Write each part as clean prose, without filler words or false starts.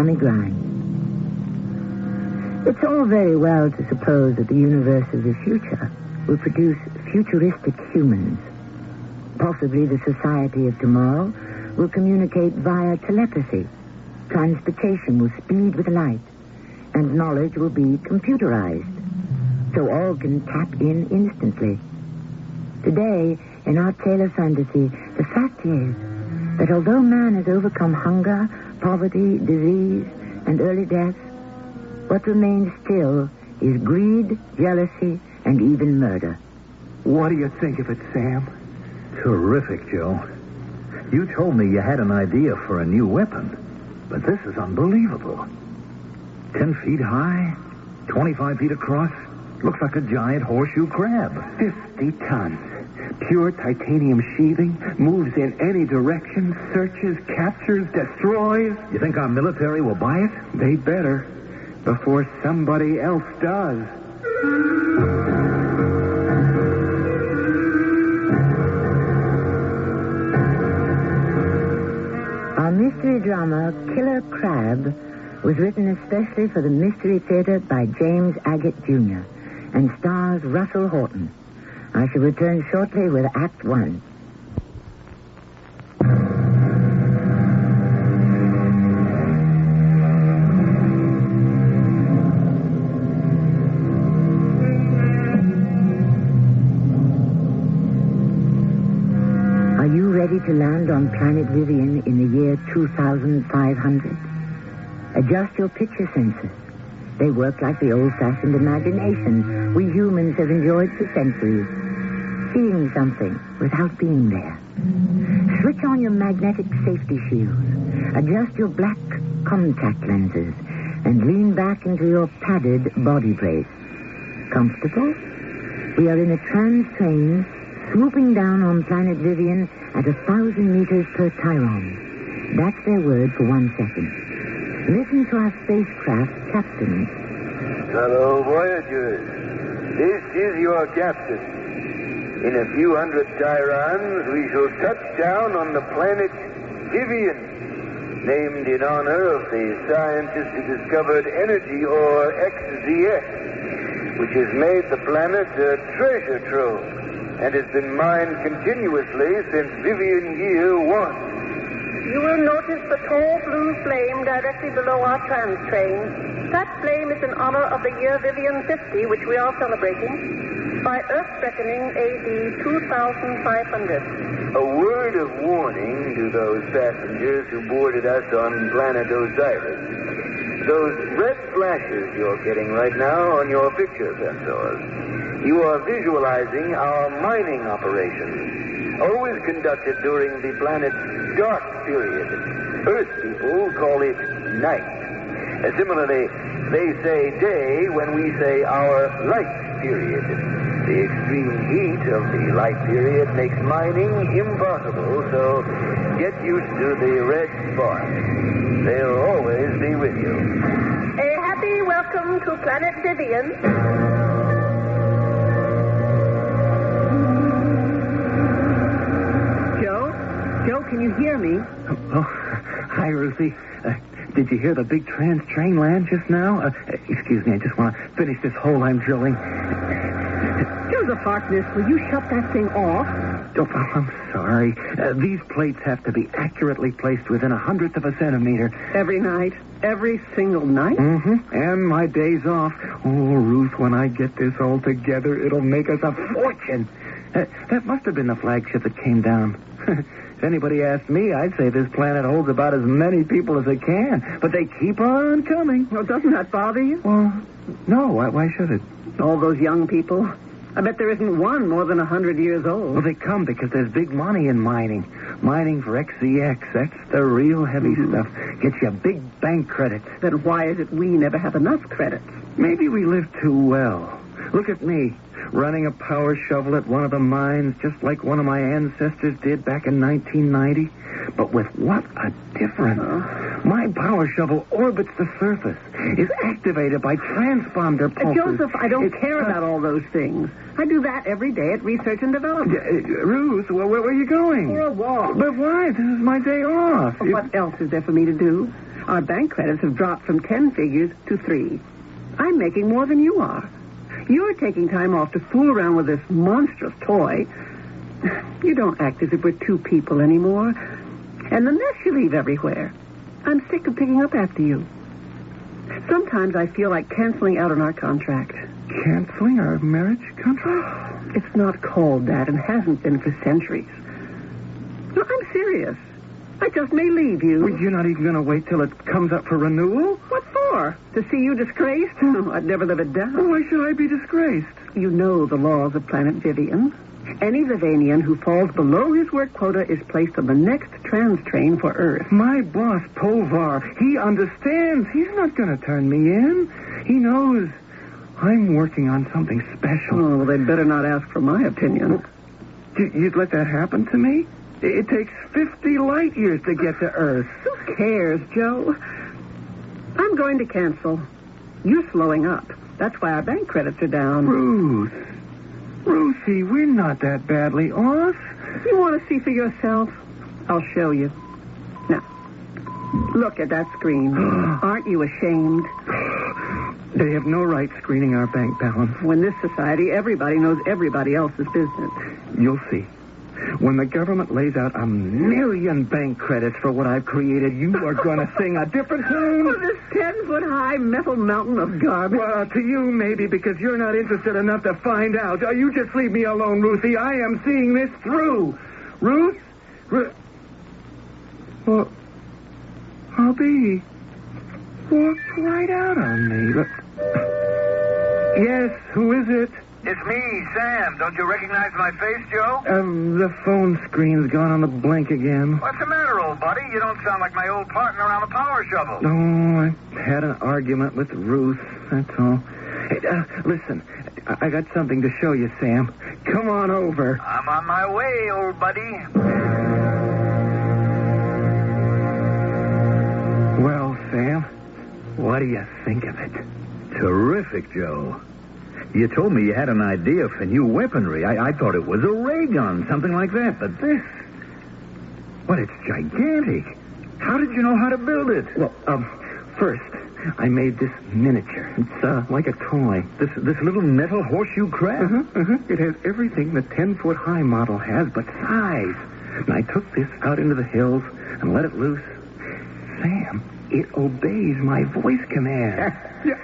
clammy grime. It's all very well to suppose that the universe of the future will produce futuristic humans. Possibly the society of tomorrow will communicate via telepathy. Transportation will speed with light, and knowledge will be computerized, so all can tap in instantly. Today, in our tale of fantasy, the fact is that although man has overcome hunger, poverty, disease, and early death, what remains still is greed, jealousy, and even murder. What do you think of it, Sam? Terrific, Joe. You told me you had an idea for a new weapon, but this is unbelievable. 10 feet high, 25 feet across, looks like a giant horseshoe crab. 50 tons. Pure titanium sheathing, moves in any direction, searches, captures, destroys. You think our military will buy it? They better, before somebody else does. Our mystery drama, Killer Crab, was written especially for the Mystery Theater by James Agate Jr. and stars Russell Horton. I shall return shortly with Act 1. Are you ready to land on planet Vivian in the year 2500? Adjust your picture sensors. They work like the old-fashioned imagination we humans have enjoyed for centuries. Seeing something without being there. Switch on your magnetic safety shields. Adjust your black contact lenses and lean back into your padded body brace. Comfortable? We are in a trans train swooping down on planet Vivian at 1,000 meters per Chiron. That's their word for 1 second. Listen to our spacecraft captain. Hello, Voyagers. This is your captain. In a few hundred Chirons, we shall touch down on the planet Vivian, named in honor of the scientist who discovered energy, or XZX, which has made the planet a treasure trove and has been mined continuously since Vivian Year 1. You will notice the tall blue flame directly below our trans train. That flame is in honor of the year Vivian 50, which we are celebrating, by Earth reckoning AD 2500. A word of warning to those passengers who boarded us on planet Osiris. Those red flashes you're getting right now on your picture sensors. You are visualizing our mining operations, always conducted during the planet's dark period. Earth people call it night. Similarly, they say day when we say our light period. The extreme heat of the light period makes mining impossible, so get used to the red sparks. They'll always be with you. A happy welcome to planet Vivian. Joe, can you hear me? Oh, hi, Ruthie. Did you hear the big trans train land just now? Excuse me, I just want to finish this hole I'm drilling. Joseph Harkness, will you shut that thing off? Oh, I'm sorry. These plates have to be accurately placed within 1/100th of a centimeter. Every night? Every single night? Mm-hmm. And my days off. Oh, Ruth, when I get this all together, it'll make us a fortune. That must have been the flagship that came down. If anybody asked me, I'd say this planet holds about as many people as it can. But they keep on coming. Well, doesn't that bother you? Well, no. Why should it? All those young people. I bet there isn't one more than 100 years old. Well, they come because there's big money in mining. Mining for XZX. That's the real heavy stuff. Gets you big bank credits. Then why is it we never have enough credits? Maybe we live too well. Look at me. running a power shovel at one of the mines just like one of my ancestors did back in 1990. But with what a difference. My power shovel orbits the surface, is activated by transponder pulses. Joseph, I don't care about all those things. I do that every day at research and development. Ruth, where are you going? For a walk. But why? This is my day off. What else is there for me to do? Our bank credits have dropped from 10 figures to 3. I'm making more than you are. You're taking time off to fool around with this monstrous toy. You don't act as if we're two people anymore. And the mess you leave everywhere. I'm sick of picking up after you. Sometimes I feel like canceling out on our contract. Canceling our marriage contract? It's not called that and hasn't been for centuries. No, I'm serious. I just may leave you. Well, you're not even going to wait till it comes up for renewal? What for? To see you disgraced? Oh, I'd never live it down. Well, why should I be disgraced? You know the laws of planet Vivian. Any Vivianian who falls below his work quota is placed on the next trans train for Earth. My boss, Povar, he understands. He's not going to turn me in. He knows I'm working on something special. Oh, well, they'd better not ask for my opinion. You'd let that happen to me? It takes 50 light years to get to Earth. Who cares, Joe? I'm going to cancel. You're slowing up. That's why our bank credits are down. Ruthie, we're not that badly off. You want to see for yourself? I'll show you. Now, look at that screen. Aren't you ashamed? They have no right screening our bank balance. In this society, everybody knows everybody else's business. You'll see. When the government lays out 1 million bank credits for what I've created, you are going to sing a different tune. Oh, this 10-foot-high metal mountain of garbage. Well, to you, maybe, because you're not interested enough to find out. You just leave me alone, Ruthie. I am seeing this through. Ruth? Well, I'll be. Walked right out on me. But... Yes, who is it? It's me, Sam. Don't you recognize my face, Joe? The phone screen's gone on the blink again. What's the matter, old buddy? You don't sound like my old partner on the power shovel. Oh, I had an argument with Ruth, that's all. Hey, listen, I got something to show you, Sam. Come on over. I'm on my way, old buddy. Well, Sam, what do you think of it? Terrific, Joe. You told me you had an idea for new weaponry. I thought it was a ray gun, something like that. But this... Well, it's gigantic. How did you know how to build it? Well, first, I made this miniature. It's like a toy. This little metal horseshoe crab? It has everything the 10-foot-high model has, but size. And I took this out into the hills and let it loose. Sam, it obeys my voice command.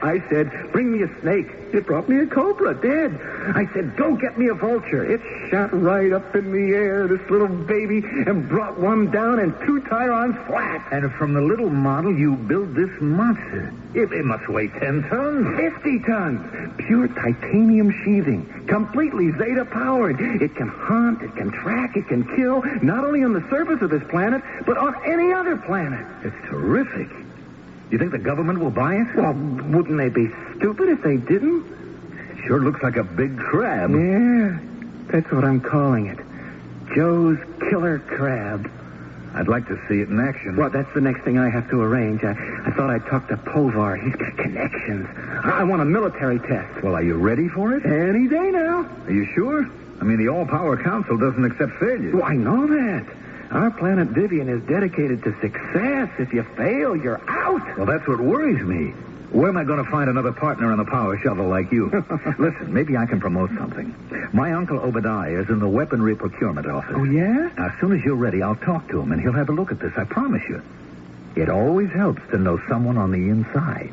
I said, bring me a snake. It brought me a cobra, dead. I said, go get me a vulture. It shot right up in the air, this little baby, and brought one down and 2 Tyrons flat. And from the little model, you built this monster. It must weigh 10 tons. 50 tons. Pure titanium sheathing. Completely Zeta-powered. It can hunt, it can track, it can kill, not only on the surface of this planet, but on any other planet. It's terrific. You think the government will buy it? Well, wouldn't they be stupid if they didn't? Sure looks like a big crab. Yeah, that's what I'm calling it. Joe's Killer Crab. I'd like to see it in action. Well, that's the next thing I have to arrange. I thought I'd talk to Povar. He's got connections. I want a military test. Well, are you ready for it? Any day now. Are you sure? I mean, the All-Power Council doesn't accept failures. Well, I know that. Our planet Vivian is dedicated to success. If you fail, you're out. Well, that's what worries me. Where am I going to find another partner on the power shovel like you? Listen, maybe I can promote something. My Uncle Obadiah is in the weaponry procurement office. Oh, yeah? Now, as soon as you're ready, I'll talk to him, and he'll have a look at this, I promise you. It always helps to know someone on the inside.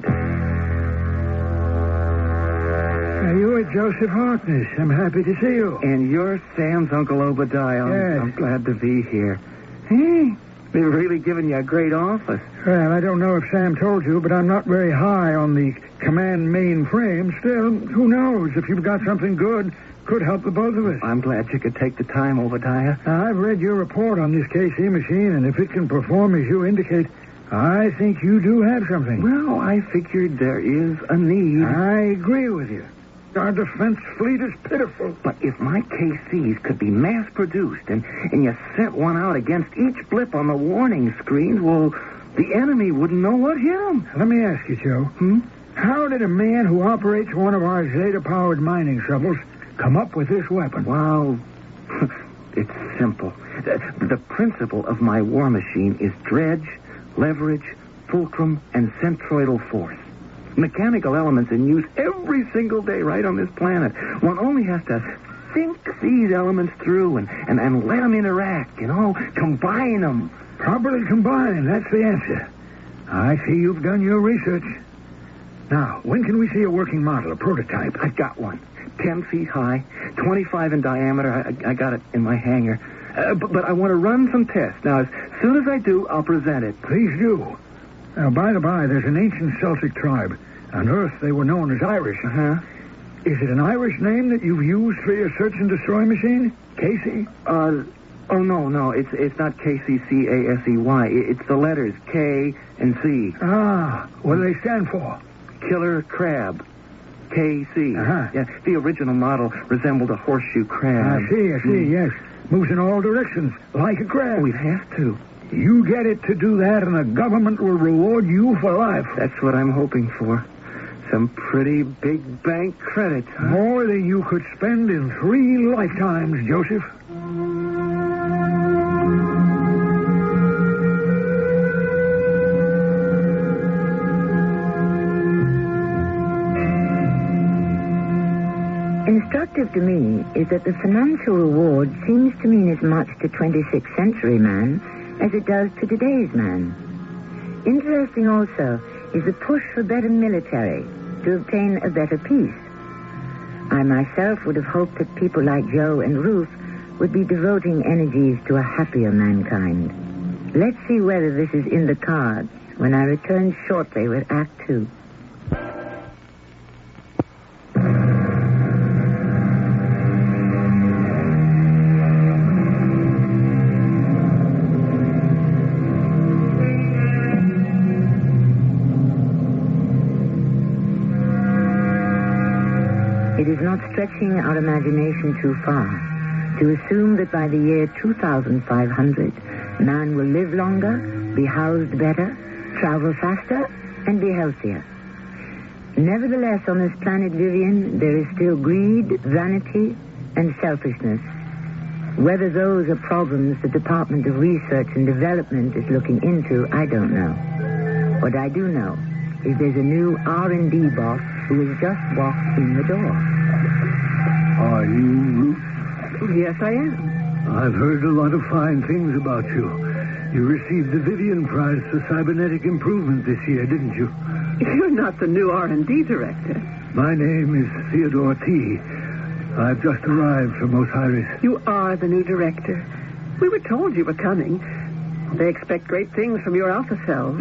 You're Joseph Harkness. I'm happy to see you. And you're Sam's Uncle Obadiah. Yes. I'm glad to be here. Hey, they've really given you a great office. Well, I don't know if Sam told you, but I'm not very high on the command mainframe. Still, who knows? If you've got something good, could help the both of us. I'm glad you could take the time, Obadiah. Now, I've read your report on this KC machine, and if it can perform as you indicate, I think you do have something. Well, I figured there is a need. I agree with you. Our defense fleet is pitiful. But if my KCs could be mass-produced and you sent one out against each blip on the warning screens, well, the enemy wouldn't know what hit them. Let me ask you, Joe. How did a man who operates one of our Zeta-powered mining shovels come up with this weapon? Well, it's simple. The principle of my war machine is dredge, leverage, fulcrum, and centroidal force. Mechanical elements in use every single day right on this planet. One only has to think these elements through and let them interact, combine them. Properly combined, that's the answer. I see you've done your research. Now, when can we see a working model, a prototype? I've got one. 10 feet high, 25 in diameter. I got it in my hangar. But I want to run some tests. Now, as soon as I do, I'll present it. Please do. Now, by the by, there's an ancient Celtic tribe. On Earth, they were known as Irish. Uh-huh. Is it an Irish name that you've used for your search and destroy machine? Casey? Oh, no. It's not KCCASEY. It's the letters K and C. Ah, what do they stand for? Killer crab. KC. Uh-huh. Yeah, the original model resembled a horseshoe crab. I see, yes. Moves in all directions, like a crab. We'd have to. You get it to do that, and the government will reward you for life. That's what I'm hoping for. Some pretty big bank credit, huh? More than you could spend in 3 lifetimes, Joseph. Instructive to me is that the financial reward seems to mean as much to 26th century man as it does to today's man. Interesting also is the push for better military to obtain a better peace. I myself would have hoped that people like Joe and Ruth would be devoting energies to a happier mankind. Let's see whether this is in the cards when I return shortly with Act 2. It is not stretching our imagination too far to assume that by the year 2500, man will live longer, be housed better, travel faster, and be healthier. Nevertheless, on this planet Vivian, there is still greed, vanity, and selfishness. Whether those are problems the Department of Research and Development is looking into, I don't know. What I do know is there's a new R&D boss who has just walked in the door. Are you Ruth? Yes, I am. I've heard a lot of fine things about you. You received the Vivian Prize for Cybernetic Improvement this year, didn't you? You're not the new R&D director. My name is Theodore T. I've just arrived from Osiris. You are the new director. We were told you were coming. They expect great things from your alpha cells.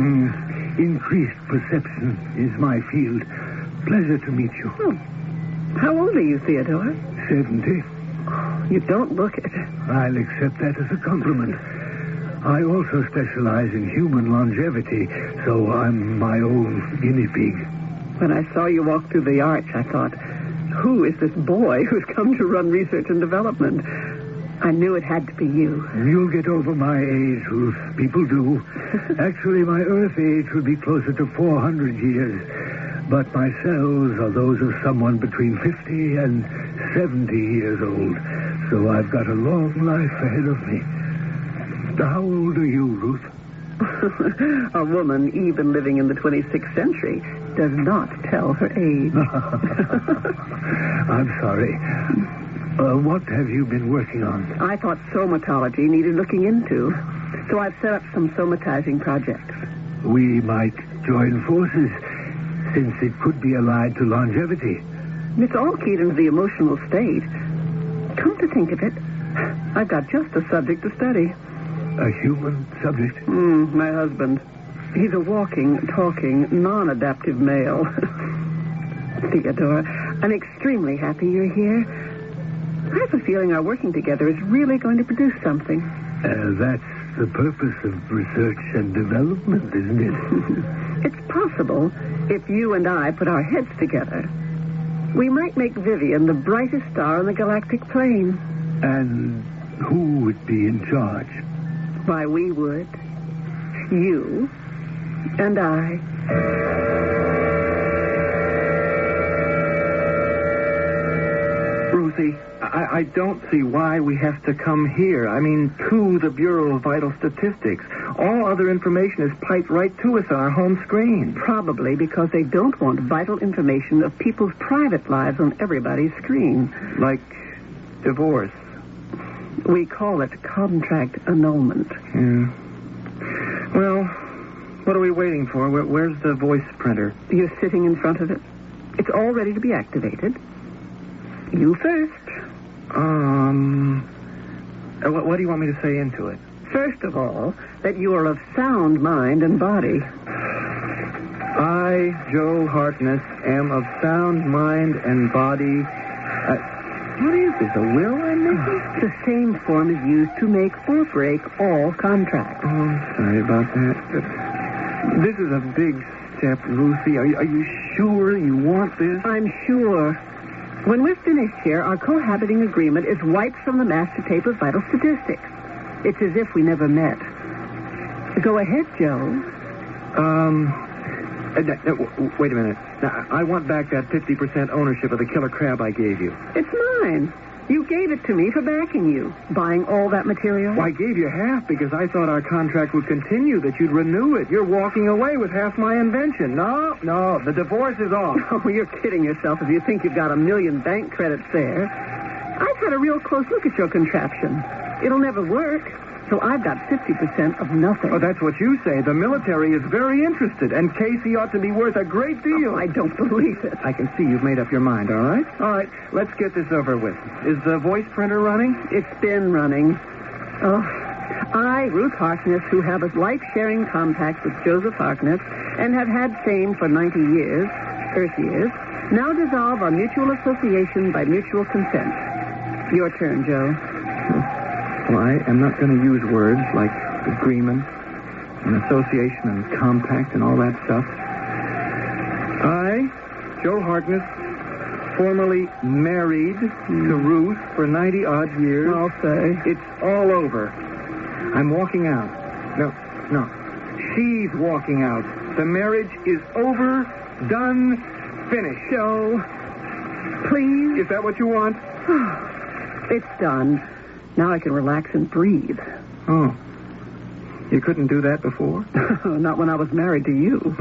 Increased perception is my field. Pleasure to meet you. Oh. How old are you, Theodore? 70. You don't look it. I'll accept that as a compliment. I also specialize in human longevity, so I'm my own guinea pig. When I saw you walk through the arch, I thought, who is this boy who's come to run research and development? I knew it had to be you. You'll get over my age, Ruth. People do. Actually, my Earth age would be closer to 400 years. But my cells are those of someone between 50 and 70 years old. So I've got a long life ahead of me. How old are you, Ruth? A woman, even living in the 26th century, does not tell her age. I'm sorry. What have you been working on? I thought somatology needed looking into. So I've set up some somatizing projects. We might join forces, since it could be allied to longevity. It's all keyed into the emotional state. Come to think of it, I've got just a subject to study. A human subject? My husband. He's a walking, talking, non-adaptive male. Theodore, I'm extremely happy you're here. I have a feeling our working together is really going to produce something. That's the purpose of research and development, isn't it? It's possible if you and I put our heads together. We might make Vivian the brightest star on the galactic plane. And who would be in charge? Why, we would. You and I. Ruthie, I don't see why we have to come here. I mean, to the Bureau of Vital Statistics. All other information is piped right to us on our home screen. Probably because they don't want vital information of people's private lives on everybody's screen. Like divorce. We call it contract annulment. Yeah. Well, what are we waiting for? Where's the voice printer? You're sitting in front of it. It's all ready to be activated. You first. What do you want me to say into it? First of all, that you are of sound mind and body. I, Joe Harkness, am of sound mind and body. What is this, a will I'm making? The same form is used to make or break all contracts. Oh, I'm sorry about that. This is a big step, Lucy. Are you sure you want this? I'm sure. When we're finished here, our cohabiting agreement is wiped from the master tape of vital statistics. It's as if we never met. Go ahead, Joe. Wait a minute. Now, I want back that 50% ownership of the killer crab I gave you. It's mine. You gave it to me for backing you. Buying all that material? Well, I gave you half because I thought our contract would continue, that you'd renew it. You're walking away with half my invention. No, the divorce is off. Oh, you're kidding yourself if you think you've got 1 million bank credits there. I've had a real close look at your contraption. It'll never work. So I've got 50% of nothing. Oh, that's what you say. The military is very interested, and Casey ought to be worth a great deal. Oh, I don't believe it. I can see you've made up your mind, all right? All right, let's get this over with. Is the voice printer running? It's been running. Oh, I, Ruth Harkness, who have a life-sharing compact with Joseph Harkness and have had same for 90 years, Earth years, now dissolve our mutual association by mutual consent. Your turn, Joe. Well, I am not going to use words like agreement and association and compact and all that stuff. I, Joe Harkness, formerly married to Ruth for 90-odd years. I'll say. It's all over. I'm walking out. No. She's walking out. The marriage is over, done, finished. Joe, please. Is that what you want? It's done. Now I can relax and breathe. Oh. You couldn't do that before? Not when I was married to you.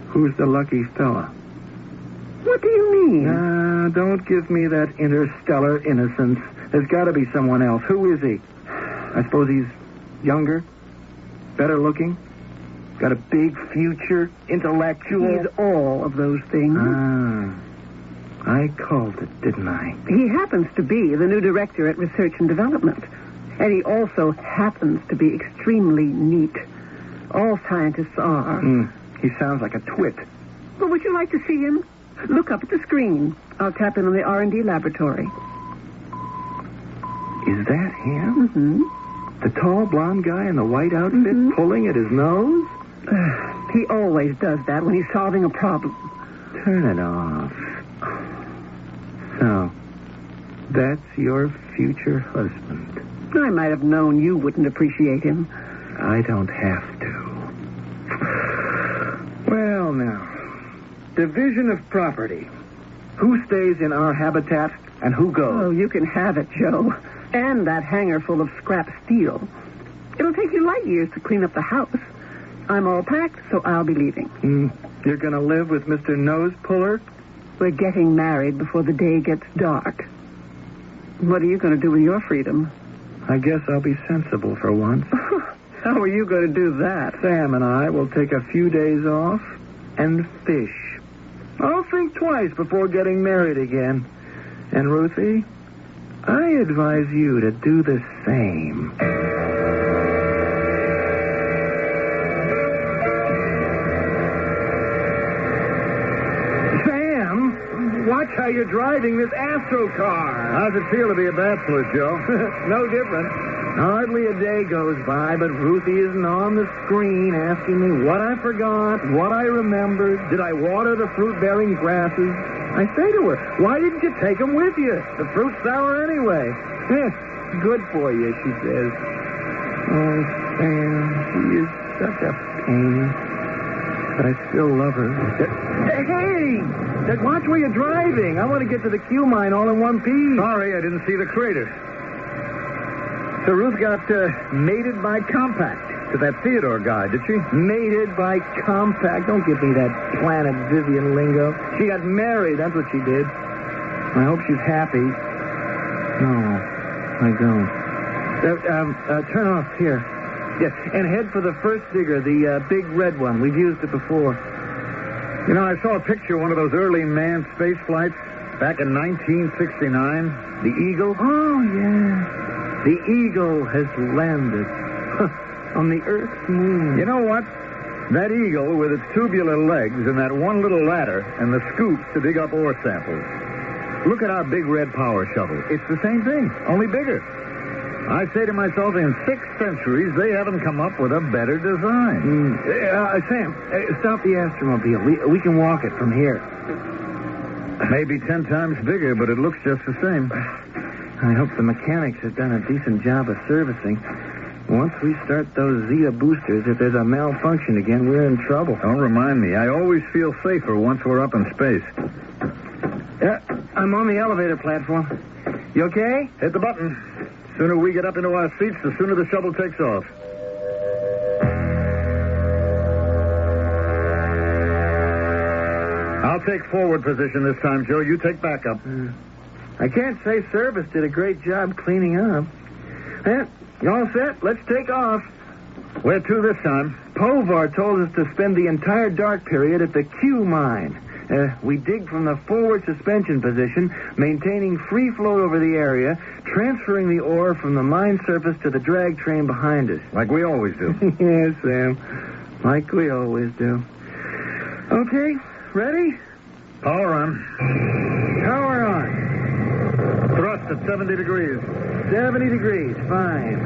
Who's the lucky fella? What do you mean? Don't give me that interstellar innocence. There's got to be someone else. Who is he? I suppose he's younger, better looking, got a big future, intellectual. He's all of those things. I called it, didn't I? He happens to be the new director at Research and Development. And he also happens to be extremely neat. All scientists are. He sounds like a twit. Well, would you like to see him? Look up at the screen. I'll tap in on the R&D laboratory. Is that him? Mm-hmm. The tall blonde guy in the white outfit pulling at his nose? He always does that when he's solving a problem. Turn it off. So, that's your future husband. I might have known you wouldn't appreciate him. I don't have to. Well, now, division of property. Who stays in our habitat and who goes? Oh, you can have it, Joe. And that hangar full of scrap steel. It'll take you light years to clean up the house. I'm all packed, so I'll be leaving. You're going to live with Mr. Nose Puller? We're getting married before the day gets dark. What are you going to do with your freedom? I guess I'll be sensible for once. How are you going to do that? Sam and I will take a few days off and fish. I'll think twice before getting married again. And, Ruthie, I advise you to do the same. Watch how you're driving this Astro car. How's it feel to be a bachelor, Joe? No different. Hardly a day goes by, but Ruthie isn't on the screen asking me what I forgot, what I remembered. Did I water the fruit-bearing grasses? I say to her, why didn't you take them with you? The fruit's sour anyway. Good for you, she says. Oh, Sam, she is such a pain. But I still love her. Hey! Watch where you're driving. I want to get to the Q mine all in one piece. Sorry, I didn't see the crater. So Ruth got mated by compact to that Theodore guy, did she? Mated by compact. Don't give me that Planet Vivian lingo. She got married. That's what she did. I hope she's happy. No, I don't. Turn off here. Yes, and head for the first digger, the big red one. We've used it before. You know, I saw a picture of one of those early manned space flights back in 1969. The Eagle. Oh, yeah. The Eagle has landed on the Earth's moon. You know what? That Eagle with its tubular legs and that one little ladder and the scoops to dig up ore samples. Look at our big red power shovel. It's the same thing, only bigger. I say to myself, in 6 centuries, they haven't come up with a better design. Sam, stop the Astromobile. We can walk it from here. Maybe 10 times bigger, but it looks just the same. I hope the mechanics have done a decent job of servicing. Once we start those Zeta boosters, if there's a malfunction again, we're in trouble. Don't remind me. I always feel safer once we're up in space. I'm on the elevator platform. You okay? Hit the button. The sooner we get up into our seats, the sooner the shuttle takes off. I'll take forward position this time, Joe. You take backup. I can't say service did a great job cleaning up. You all set? Let's take off. Where to this time? Povar told us to spend the entire dark period at the Q mine. We dig from the forward suspension position, maintaining free float over the area, transferring the ore from the mine surface to the drag train behind us. Like we always do. Yes, Sam. Like we always do. Okay, ready? Power on. Power on. Thrust at 70 degrees. 70 degrees, fine.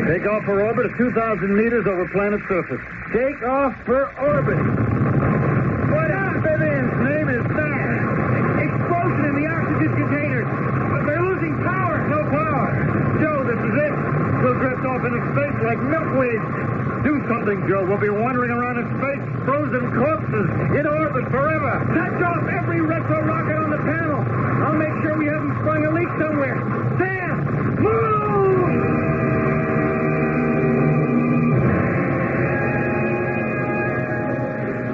Take off for orbit at 2,000 meters over planet surface. Take off for orbit. What up, Vivian's name is Sam. Explosion in the oxygen containers. They're losing power. No power. Joe, this is it. We'll drift off into space like milkweed. Do something, Joe. We'll be wandering around in space, frozen corpses, in orbit forever. Touch off every retro rocket on the panel. I'll make sure we haven't sprung a leak somewhere. Sam, move!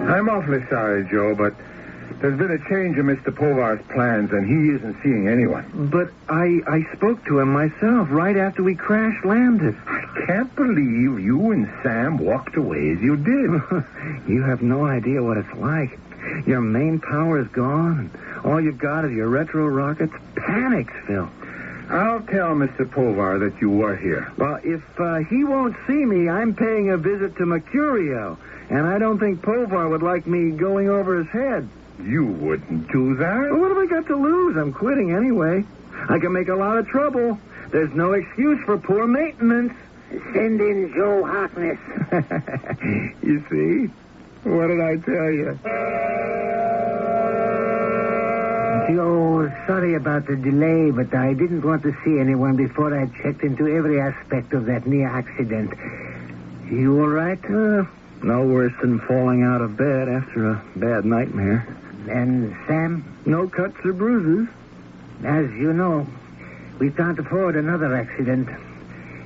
I'm awfully sorry, Joe, but there's been a change in Mr. Povar's plans, and he isn't seeing anyone. But I spoke to him myself right after we crash-landed. I can't believe you and Sam walked away as you did. You have no idea what it's like. Your main power is gone, and all you've got is your retro rockets. Panic's, Phil. I'll tell Mr. Povar that you were here. Well, if he won't see me, I'm paying a visit to Mercurio. And I don't think Povar would like me going over his head. You wouldn't do that? Well, what have I got to lose? I'm quitting anyway. I can make a lot of trouble. There's no excuse for poor maintenance. Send in Joe Harkness. You see? What did I tell you? Joe, sorry about the delay, but I didn't want to see anyone before I checked into every aspect of that near accident. You all right? No worse than falling out of bed after a bad nightmare. And Sam? No cuts or bruises. As you know, we can't afford another accident.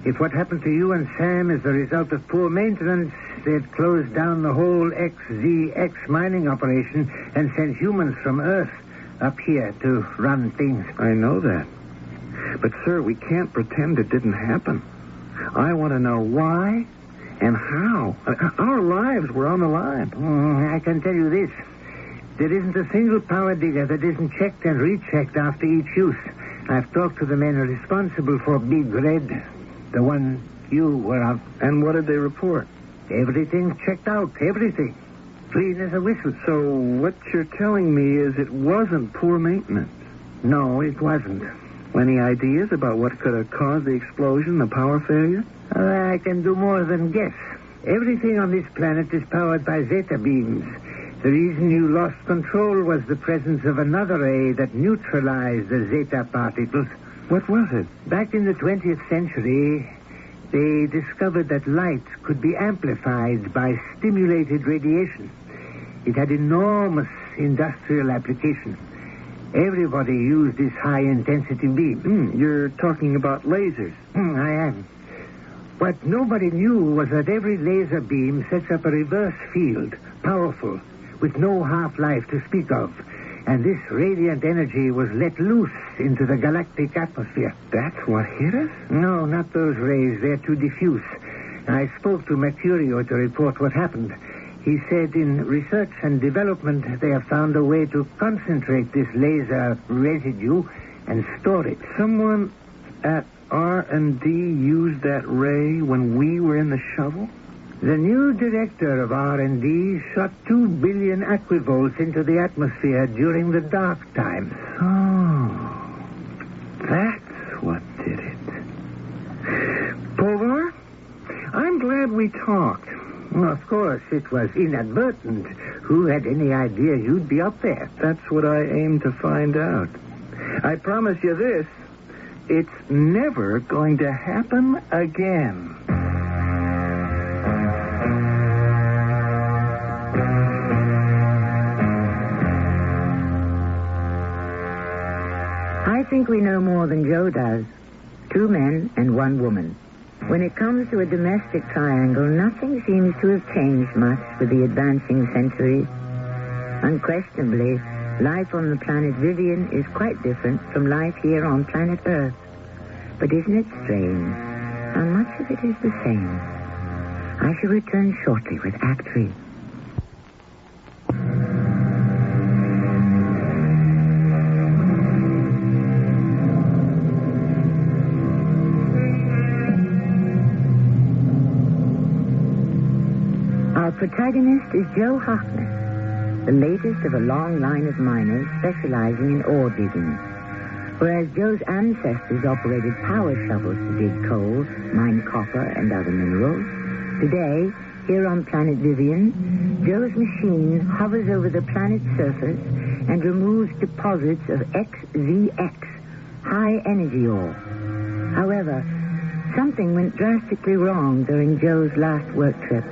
If what happened to you and Sam is the result of poor maintenance, they'd close down the whole XZX mining operation and send humans from Earth up here to run things. I know that. But, sir, we can't pretend it didn't happen. I want to know why and how. Our lives were on the line. I can tell you this. There isn't a single power digger that isn't checked and rechecked after each use. I've talked to the men responsible for Big Red, the one you were of. And what did they report? Everything's checked out, everything. Clean as a whistle. So what you're telling me is it wasn't poor maintenance? No, it wasn't. Any ideas about what could have caused the explosion, the power failure? I can do more than guess. Everything on this planet is powered by zeta beams. The reason you lost control was the presence of another ray that neutralized the zeta particles. What was it? Back in the 20th century, they discovered that light could be amplified by stimulated radiation. It had enormous industrial application. Everybody used this high-intensity beam. You're talking about lasers. I am. What nobody knew was that every laser beam sets up a reverse field, powerful, with no half-life to speak of. And this radiant energy was let loose into the galactic atmosphere. That's what hit us? No, not those rays. They're too diffuse. I spoke to Mercurio to report what happened. He said in research and development they have found a way to concentrate this laser residue and store it. Someone at R&D used that ray when we were in the shovel? The new director of R&D shot 2 billion aquivolts into the atmosphere during the dark times. Oh, that's what did it. Povar, I'm glad we talked. Well, of course, it was inadvertent. Who had any idea you'd be up there? That's what I aim to find out. I promise you this, it's never going to happen again. I think we know more than Joe does. 2 men and 1 woman. When it comes to a domestic triangle, nothing seems to have changed much with the advancing centuries. Unquestionably, life on the planet Vivian is quite different from life here on planet Earth. But isn't it strange how much of it is the same? I shall return shortly with Act 3. Our protagonist is Joe Harkness, the latest of a long line of miners specializing in ore digging. Whereas Joe's ancestors operated power shovels to dig coal, mine copper, and other minerals, today, here on planet Vivian, Joe's machine hovers over the planet's surface and removes deposits of XZX, high-energy ore. However, something went drastically wrong during Joe's last work trip.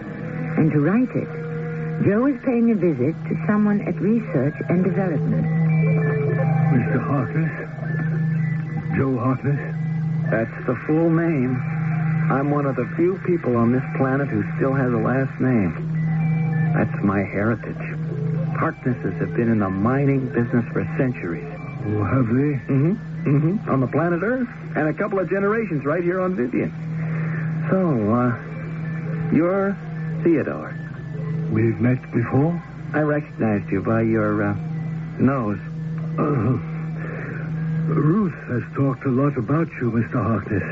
And to right it, Joe is paying a visit to someone at Research and Development. Mr. Harkness? Joe Harkness? That's the full name. I'm one of the few people on this planet who still has a last name. That's my heritage. Harknesses have been in the mining business for centuries. Oh, have they? On the planet Earth. And a couple of generations right here on Vivian. So, you're Theodore. We've met before? I recognized you by your, nose. Ruth has talked a lot about you, Mr. Harkness.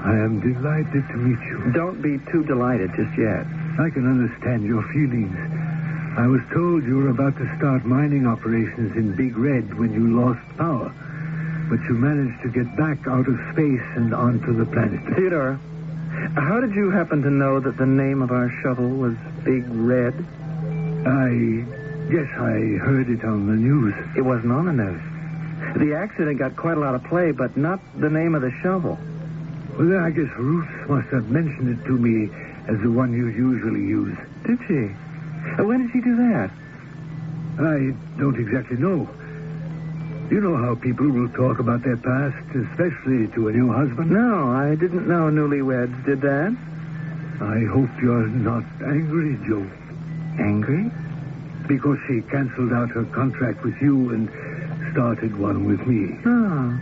I am delighted to meet you. Don't be too delighted just yet. I can understand your feelings. I was told you were about to start mining operations in Big Red when you lost power. But you managed to get back out of space and onto the planet. Theodore, how did you happen to know that the name of our shovel was Big Red? I guess I heard it on the news. It wasn't on the news. The accident got quite a lot of play, but not the name of the shovel. Well, then I guess Ruth must have mentioned it to me as the one you usually use. Did she? When did she do that? I don't exactly know. You know how people will talk about their past, especially to a new husband? No, I didn't know newlyweds did that. I hope you're not angry, Joe. Angry? Because she canceled out her contract with you and started one with me. No,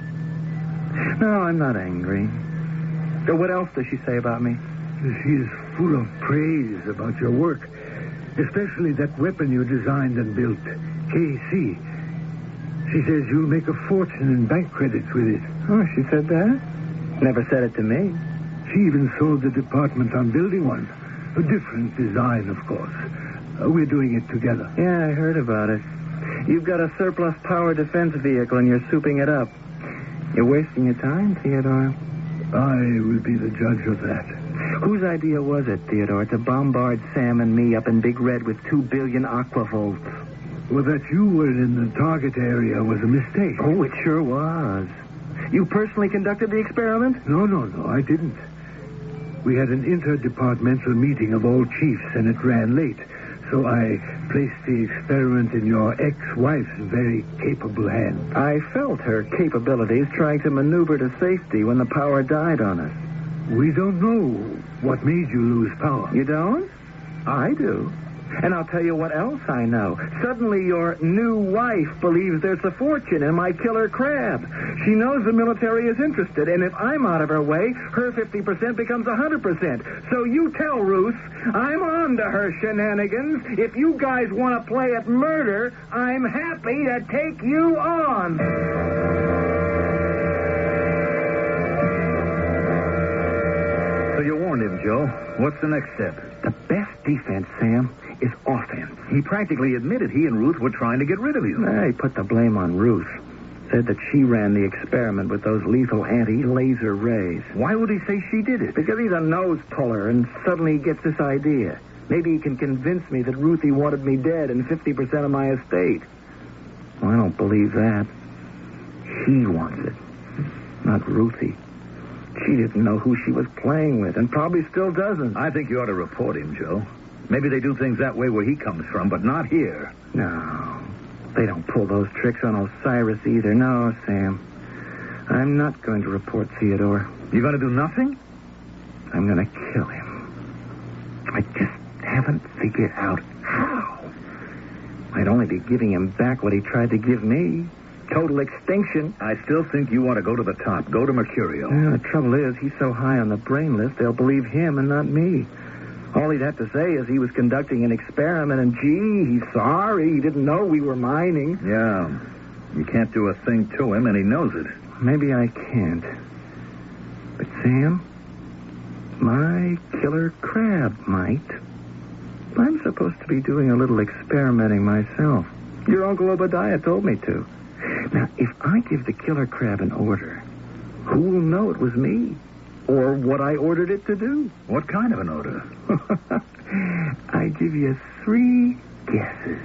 I'm not angry. What else does she say about me? She is full of praise about your work, especially that weapon you designed and built, KC. She says you'll make a fortune in bank credits with it. Oh, she said that? Never said it to me. She even sold the department on building one. A different design, of course. We're doing it together. Yeah, I heard about it. You've got a surplus power defense vehicle and you're souping it up. You're wasting your time, Theodore. I will be the judge of that. Whose idea was it, Theodore, to bombard Sam and me up in Big Red with 2 billion aquavolts? Well, that you were in the target area was a mistake. Oh, it sure was. You personally conducted the experiment? No, I didn't. We had an interdepartmental meeting of all chiefs, and it ran late. So I placed the experiment in your ex-wife's very capable hands. I felt her capabilities trying to maneuver to safety when the power died on us. We don't know what made you lose power. You don't? I do. And I'll tell you what else I know. Suddenly your new wife believes there's a fortune in my killer crab. She knows the military is interested, and if I'm out of her way, her 50% becomes 100%. So you tell Ruth, I'm on to her shenanigans. If you guys want to play at murder, I'm happy to take you on. So you warned him, Joe. What's the next step? The best defense, Sam, is offense. He practically admitted he and Ruth were trying to get rid of you. He put the blame on Ruth. Said that she ran the experiment with those lethal anti-laser rays. Why would he say she did it? Because he's a nose puller, and suddenly he gets this idea. Maybe he can convince me that Ruthie wanted me dead and 50% of my estate. Well, I don't believe that. He wants it, not Ruthie. She didn't know who she was playing with, and probably still doesn't. I think you ought to report him, Joe. Maybe they do things that way where he comes from, but not here. No, they don't pull those tricks on Osiris either. No, Sam. I'm not going to report Theodore. You're going to do nothing? I'm going to kill him. I just haven't figured out how. I'd only be giving him back what he tried to give me. Total extinction. I still think you want to go to the top. Go to Mercurio. The trouble is, he's so high on the brain list, they'll believe him and not me. All he'd have to say is he was conducting an experiment, and gee, he's sorry. He didn't know we were mining. Yeah. You can't do a thing to him, and he knows it. Maybe I can't. But, Sam, my killer crab might. I'm supposed to be doing a little experimenting myself. Your Uncle Obadiah told me to. Now, if I give the killer crab an order, who will know it was me? Or what I ordered it to do? What kind of an order? I give you 3 guesses.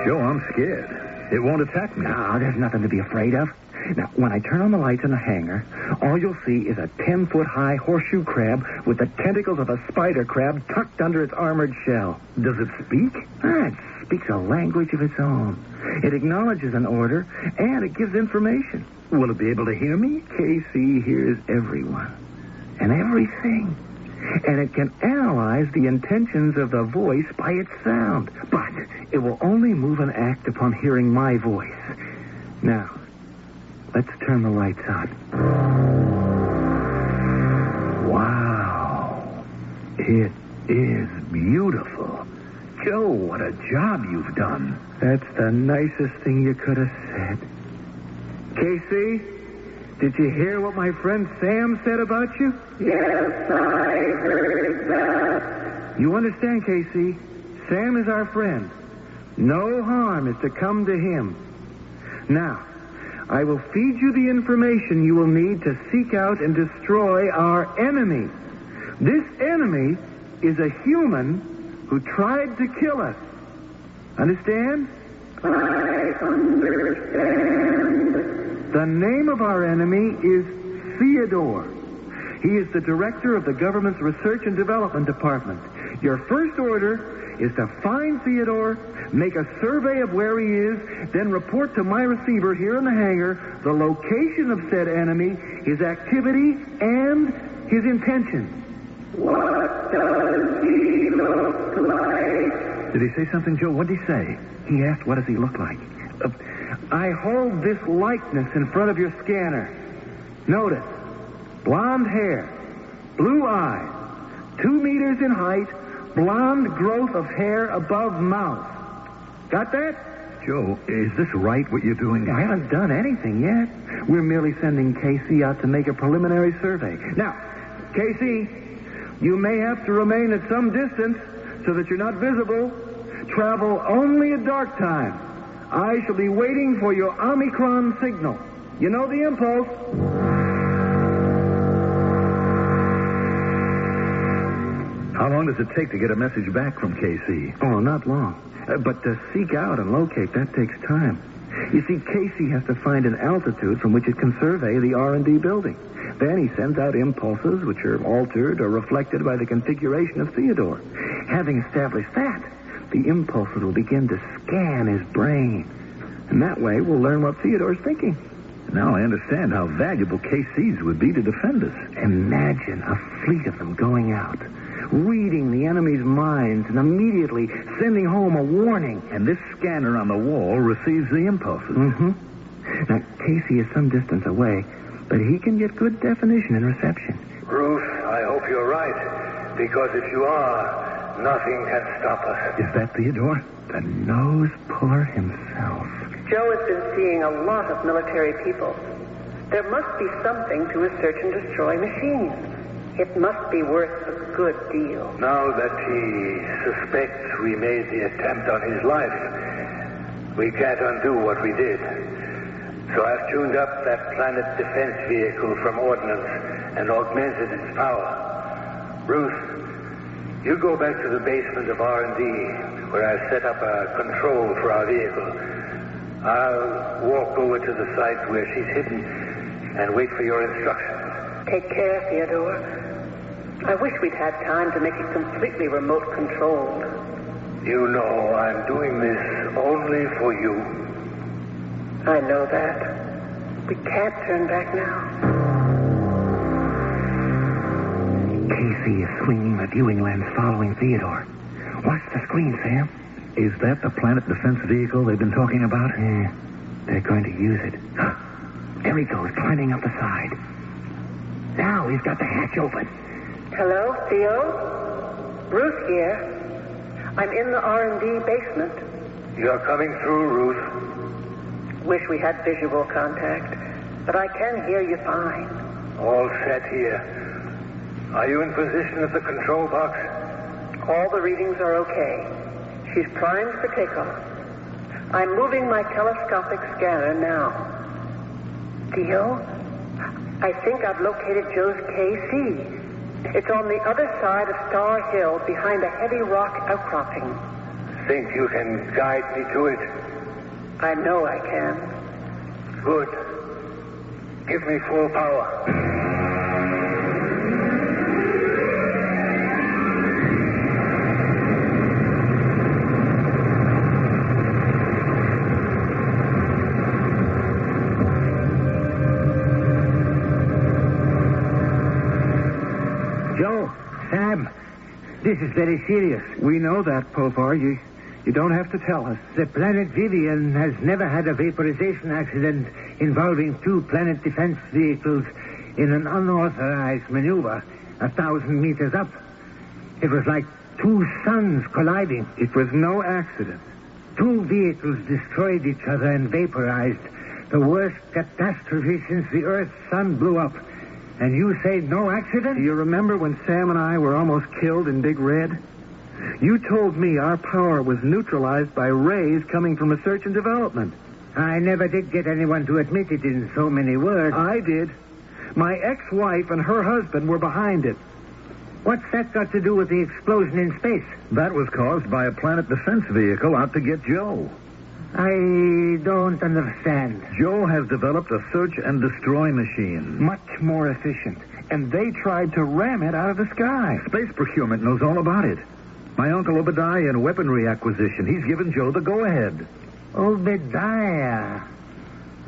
Joe, I'm scared. It won't attack me. No, there's nothing to be afraid of. Now, when I turn on the lights in the hangar, all you'll see is a 10-foot-high horseshoe crab with the tentacles of a spider crab tucked under its armored shell. Does it speak? It speaks a language of its own. It acknowledges an order, and it gives information. Will it be able to hear me? KC hears everyone and everything. And it can analyze the intentions of the voice by its sound. But it will only move and act upon hearing my voice. Now, let's turn the lights on. Wow. It is beautiful. Joe, what a job you've done. That's the nicest thing you could have said. Casey, did you hear what my friend Sam said about you? Yes, I heard that. You understand, Casey? Sam is our friend. No harm is to come to him. Now, I will feed you the information you will need to seek out and destroy our enemy. This enemy is a human who tried to kill us. Understand? I understand. The name of our enemy is Theodore. He is the director of the government's Research and Development Department. Your first order is to find Theodore, make a survey of where he is, then report to my receiver here in the hangar the location of said enemy, his activity, and his intentions. What does he look like? Did he say something, Joe? What did he say? He asked, what does he look like? I hold this likeness in front of your scanner. Notice, blonde hair, blue eyes, 2 meters in height, blonde growth of hair above mouth. Got that? Joe, is this right, what you're doing? I haven't done anything yet. We're merely sending Casey out to make a preliminary survey. Now, Casey, you may have to remain at some distance so that you're not visible. Travel only at dark time. I shall be waiting for your Omicron signal. You know the impulse. How long does it take to get a message back from KC? Oh, not long. But to seek out and locate, that takes time. You see, Casey has to find an altitude from which it can survey the R&D building. Then he sends out impulses which are altered or reflected by the configuration of Theodore. Having established that, the impulses will begin to scan his brain. And that way we'll learn what Theodore's thinking. Now I understand how valuable KCs would be to defend us. Imagine a fleet of them going out, reading the enemy's minds and immediately sending home a warning. And this scanner on the wall receives the impulses. Mm-hmm. Now, Casey is some distance away, but he can get good definition and reception. Ruth, I hope you're right. Because if you are, nothing can stop us. Is that Theodore? The nose puller himself. Joe has been seeing a lot of military people. There must be something to his search and destroy machines. It must be worth a good deal. Now that he suspects we made the attempt on his life, we can't undo what we did. So I've tuned up that planet defense vehicle from ordnance and augmented its power. Ruth, you go back to the basement of R&D, where I've set up a control for our vehicle. I'll walk over to the site where she's hidden and wait for your instructions. Take care, Theodore. I wish we'd had time to make it completely remote controlled. You know I'm doing this only for you. I know that. We can't turn back now. Casey is swinging the viewing lens following Theodore. Watch the screen, Sam. Is that the planet defense vehicle they've been talking about? Yeah, they're going to use it. There he goes, climbing up the side. Now he's got the hatch open. Hello, Theo? Ruth here. I'm in the R&D basement. You're coming through, Ruth. Wish we had visual contact, but I can hear you fine. All set here. Are you in position at the control box? All the readings are okay. She's primed for takeoff. I'm moving my telescopic scanner now. Theo, I think I've located Joe's KC. It's on the other side of Star Hill, behind a heavy rock outcropping. Think you can guide me to it? I know I can. Good. Give me full power. Joe, Sam, this is very serious. We know that, Povar. You don't have to tell us. The planet Vivian has never had a vaporization accident involving two planet defense vehicles in an unauthorized maneuver 1,000 meters up. It was like two suns colliding. It was no accident. Two vehicles destroyed each other and vaporized. The worst catastrophe since the Earth's sun blew up. And you say no accident? Do you remember when Sam and I were almost killed in Big Red? You told me our power was neutralized by rays coming from research and development. I never did get anyone to admit it in so many words. I did. My ex-wife and her husband were behind it. What's that got to do with the explosion in space? That was caused by a planet defense vehicle out to get Joe. I don't understand. Joe has developed a search and destroy machine. Much more efficient. And they tried to ram it out of the sky. Space procurement knows all about it. My Uncle Obadiah in weaponry acquisition, he's given Joe the go-ahead. Obadiah.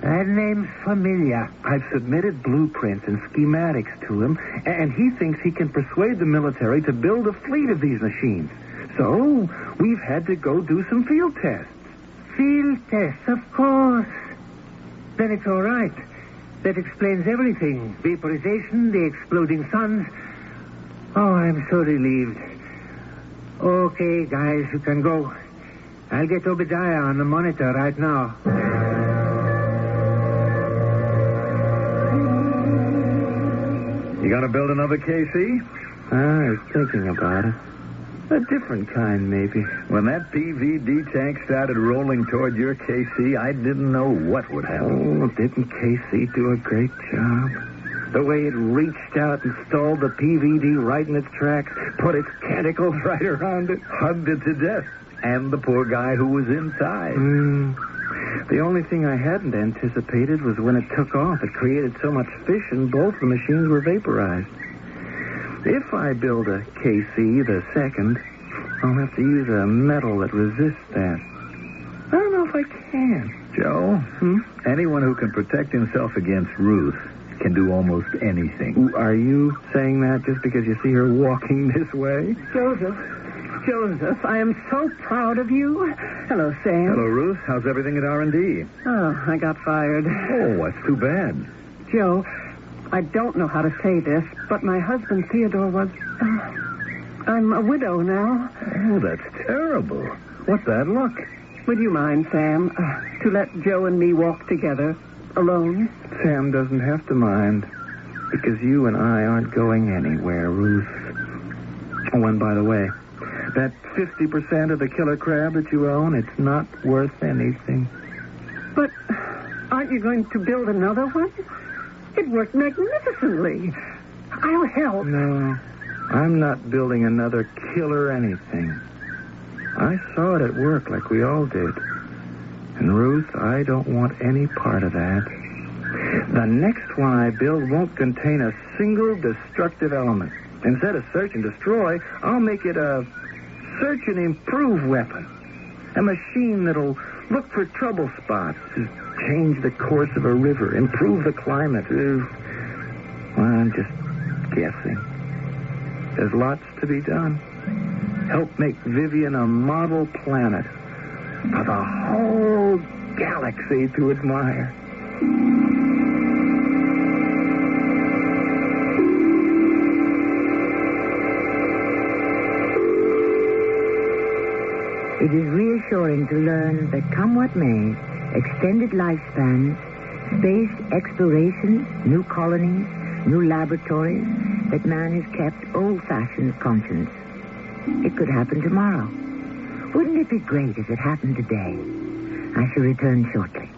That name's familiar. I've submitted blueprints and schematics to him, and he thinks he can persuade the military to build a fleet of these machines. So, we've had to go do some field tests. Field tests, of course. Then it's all right. That explains everything. Vaporization, the exploding suns. Oh, I'm so relieved. Okay, guys, you can go. I'll get Obadiah on the monitor right now. You gonna build another KC? I was thinking about it. A different kind, maybe. When that PVD tank started rolling toward your KC, I didn't know what would happen. Oh, didn't KC do a great job? The way it reached out and stalled the PVD right in its tracks, put its tentacles right around it. Hugged it to death. And the poor guy who was inside. The only thing I hadn't anticipated was when it took off, it created so much fission, both the machines were vaporized. If I build a KC the second, I'll have to use a metal that resists that. I don't know if I can. Joe, anyone who can protect himself against Ruth can do almost anything. Are you saying that just because you see her walking this way? Joseph, I am so proud of you. Hello, Sam. Hello, Ruth. How's everything at R&D? Oh, I got fired. Oh, that's too bad. Joe, I don't know how to say this, but my husband Theodore was... I'm a widow now. Oh, that's terrible. What's that look? Would you mind, Sam, to let Joe and me walk together, alone? Sam doesn't have to mind, because you and I aren't going anywhere, Ruth. Oh, and by the way, that 50% of the killer crab that you own, it's not worth anything. But aren't you going to build another one? It worked magnificently. I'll help. No, I'm not building another killer anything. I saw it at work like we all did. And Ruth, I don't want any part of that. The next one I build won't contain a single destructive element. Instead of search and destroy, I'll make it a search and improve weapon. A machine that'll look for trouble spots, change the course of a river, improve the climate. Well, I'm just guessing. There's lots to be done. Help make Vivian a model planet for the whole galaxy to admire. It is reassuring to learn that, come what may, extended lifespans, space exploration, new colonies, new laboratories, that man has kept old-fashioned conscience. It could happen tomorrow. Wouldn't it be great if it happened today? I shall return shortly.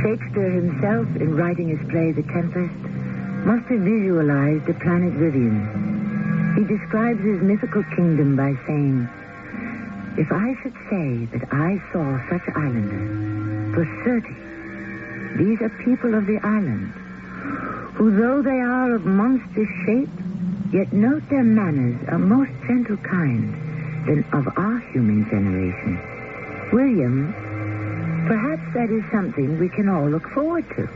Shakespeare himself, in writing his play The Tempest, must have visualized the planet Vivian. He describes his mythical kingdom by saying, "If I should say that I saw such islanders, for certain, these are people of the island, who though they are of monstrous shape, yet note their manners a most gentle kind than of our human generation. William, perhaps that is something we can all look forward to."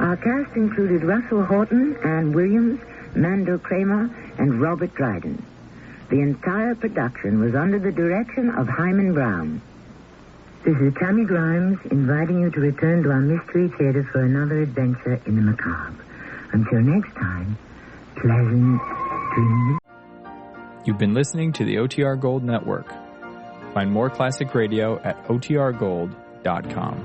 Our cast included Russell Horton, Ann Williams, Mando Kramer, and Robert Dryden. The entire production was under the direction of Hyman Brown. This is Tammy Grimes inviting you to return to our Mystery Theater for another adventure in the macabre. Until next time, pleasant dreams. You've been listening to the OTR Gold Network. Find more classic radio at otrgold.com.